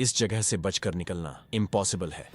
इस जगह से बचकर निकलना इम्पॉसिबल है।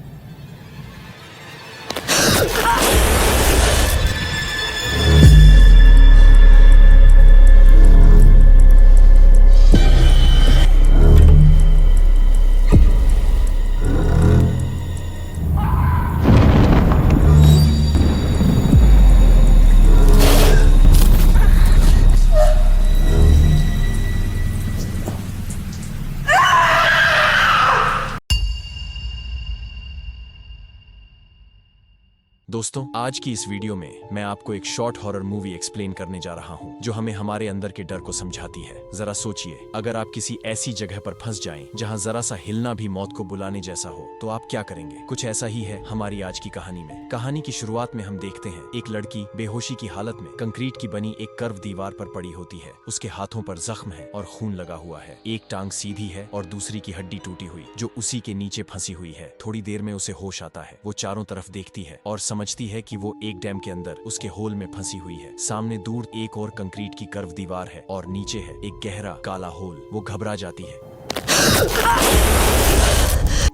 दोस्तों, आज की इस वीडियो में मैं आपको एक शॉर्ट हॉरर मूवी एक्सप्लेन करने जा रहा हूं, जो हमें हमारे अंदर के डर को समझाती है। जरा सोचिए, अगर आप किसी ऐसी जगह पर फंस जाएं जहां जरा सा हिलना भी मौत को बुलाने जैसा हो, तो आप क्या करेंगे? कुछ ऐसा ही है हमारी आज की कहानी में। कहानी की शुरुआत में हम देखते हैं एक लड़की बेहोशी की हालत में कंक्रीट की बनी एक कर्व दीवार पर पड़ी होती है। उसके हाथों पर जख्म है और खून लगा हुआ है। एक टांग सीधी है और दूसरी की हड्डी टूटी हुई, जो उसी के नीचे फंसी हुई है। थोड़ी देर में उसे होश आता है। वो चारों तरफ देखती है और समझती है कि वो एक डैम के अंदर उसके होल में फंसी हुई है। सामने दूर एक और कंक्रीट की कर्व दीवार है और नीचे है एक गहरा काला होल। वो घबरा जाती है,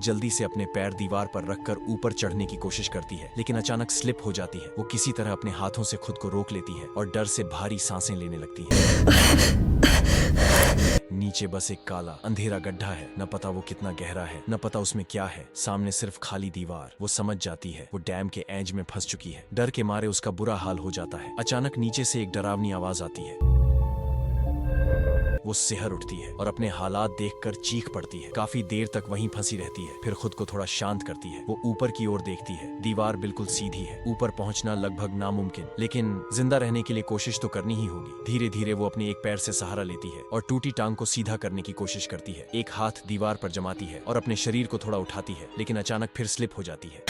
जल्दी से अपने पैर दीवार पर रखकर ऊपर चढ़ने की कोशिश करती है, लेकिन अचानक स्लिप हो जाती है। वो किसी तरह अपने हाथों से खुद को रोक लेती है और डर से भारी सांसें लेने लगती है। नीचे बस एक काला अंधेरा गड्ढा है। न पता वो कितना गहरा है, न पता उसमें क्या है। सामने सिर्फ खाली दीवार। वो समझ जाती है वो डैम के एज में फंस चुकी है। डर के मारे उसका बुरा हाल हो जाता है। अचानक नीचे से एक डरावनी आवाज आती है। वो सिहर उठती है और अपने हालात देखकर चीख पड़ती है। काफी देर तक वहीं फंसी रहती है, फिर खुद को थोड़ा शांत करती है। वो ऊपर की ओर देखती है। दीवार बिल्कुल सीधी है। ऊपर पहुंचना लगभग नामुमकिन, लेकिन जिंदा रहने के लिए कोशिश तो करनी ही होगी। धीरे धीरे वो अपने एक पैर से सहारा लेती है और टूटी टांग को सीधा करने की कोशिश करती है। एक हाथ दीवार पर जमाती है और अपने शरीर को थोड़ा उठाती है, लेकिन अचानक फिर स्लिप हो जाती है।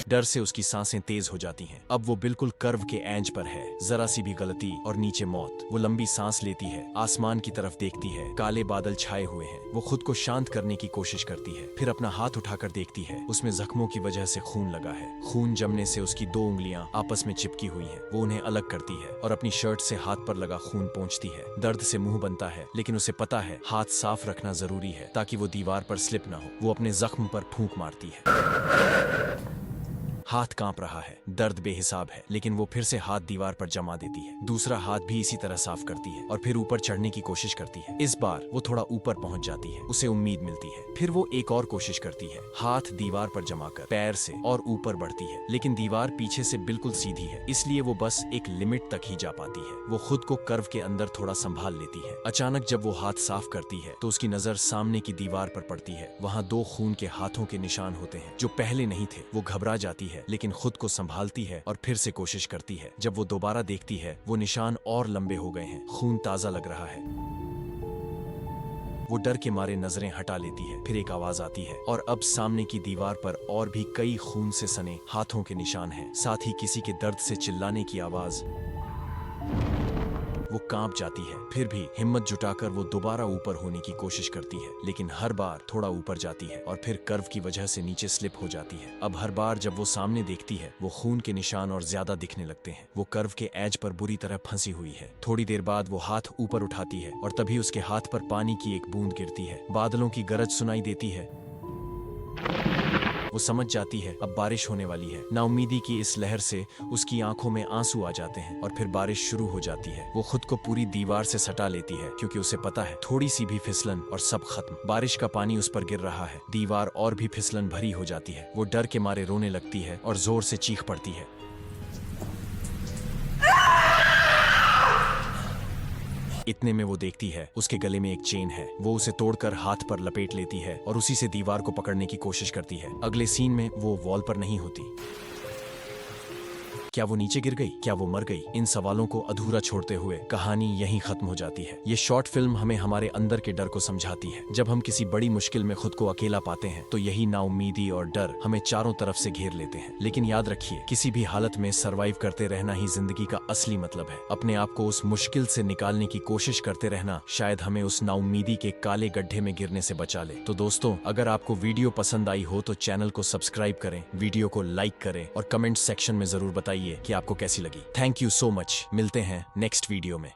डर से उसकी सांसें तेज हो जाती हैं। अब वो बिल्कुल कर्व के एंज पर है। जरा सी भी गलती और नीचे मौत। वो लंबी सांस लेती है, आसमान की तरफ देखती है। काले बादल छाए हुए हैं। वो खुद को शांत करने की कोशिश करती है, फिर अपना हाथ उठाकर देखती है। उसमें जख्मों की वजह से खून लगा है। खून जमने से उसकी 2 उंगलियां आपस में चिपकी हुई हैं। वो उन्हें अलग करती है और अपनी शर्ट से हाथ पर लगा खून पोंछती है। दर्द से मुंह बनता है, लेकिन उसे पता है हाथ साफ रखना जरूरी है ताकि वो दीवार पर स्लिप ना हो। वो अपने जख्म पर फूंक मारती है। हाथ कांप रहा है, दर्द बेहिसाब है, लेकिन वो फिर से हाथ दीवार पर जमा देती है। दूसरा हाथ भी इसी तरह साफ करती है और फिर ऊपर चढ़ने की कोशिश करती है। इस बार वो थोड़ा ऊपर पहुंच जाती है। उसे उम्मीद मिलती है। फिर वो एक और कोशिश करती है, हाथ दीवार पर जमाकर पैर से और ऊपर बढ़ती है, लेकिन दीवार पीछे से बिल्कुल सीधी है, इसलिए वो बस एक लिमिट तक ही जा पाती है। वो खुद को कर्व के अंदर थोड़ा संभाल लेती है। अचानक जब वो हाथ साफ करती है तो उसकी नजर सामने की दीवार पर पड़ती है। वहाँ 2 खून के हाथों के निशान होते हैं, जो पहले नहीं थे। वो घबरा जाती है, लेकिन खुद को संभालती है और फिर से कोशिश करती है। जब वो दोबारा देखती है, वो निशान और लंबे हो गए हैं। खून ताजा लग रहा है। वो डर के मारे नजरें हटा लेती है। फिर एक आवाज आती है और अब सामने की दीवार पर और भी कई खून से सने हाथों के निशान हैं। साथ ही किसी के दर्द से चिल्लाने की आवाज। वो कांप जाती है। फिर भी हिम्मत जुटाकर वो दोबारा ऊपर होने की कोशिश करती है, लेकिन हर बार थोड़ा ऊपर जाती है और फिर कर्व की वजह से नीचे स्लिप हो जाती है। अब हर बार जब वो सामने देखती है, वो खून के निशान और ज्यादा दिखने लगते हैं। वो कर्व के एज पर बुरी तरह फंसी हुई है। थोड़ी देर बाद वो हाथ ऊपर उठाती है और तभी उसके हाथ पर पानी की एक बूंद गिरती है। बादलों की गरज सुनाई देती है। वो समझ जाती है अब बारिश होने वाली है। नाउम्मीदी की इस लहर से उसकी आंखों में आंसू आ जाते हैं और फिर बारिश शुरू हो जाती है। वो खुद को पूरी दीवार से सटा लेती है, क्योंकि उसे पता है थोड़ी सी भी फिसलन और सब खत्म। बारिश का पानी उस पर गिर रहा है। दीवार और भी फिसलन भरी हो जाती है। वो डर के मारे रोने लगती है और जोर से चीख पड़ती है। इतने में वो देखती है उसके गले में एक चेन है। वो उसे तोड़कर हाथ पर लपेट लेती है और उसी से दीवार को पकड़ने की कोशिश करती है। अगले सीन में वो वॉल पर नहीं होती। क्या वो नीचे गिर गई? क्या वो मर गई? इन सवालों को अधूरा छोड़ते हुए कहानी यहीं खत्म हो जाती है। ये शॉर्ट फिल्म हमें हमारे अंदर के डर को समझाती है। जब हम किसी बड़ी मुश्किल में खुद को अकेला पाते हैं, तो यही नाउम्मीदी और डर हमें चारों तरफ से घेर लेते हैं। लेकिन याद रखिए, किसी भी हालत में सरवाइव करते रहना ही जिंदगी का असली मतलब है। अपने आप को उस मुश्किल से निकालने की कोशिश करते रहना शायद हमें उस नाउम्मीदी के काले गड्ढे में गिरने से बचा ले। तो दोस्तों, अगर आपको वीडियो पसंद आई हो तो चैनल को सब्सक्राइब करें, वीडियो को लाइक करें और कमेंट सेक्शन में जरूर बताइए कि आपको कैसी लगी। Thank you so much. मिलते हैं नेक्स्ट वीडियो में।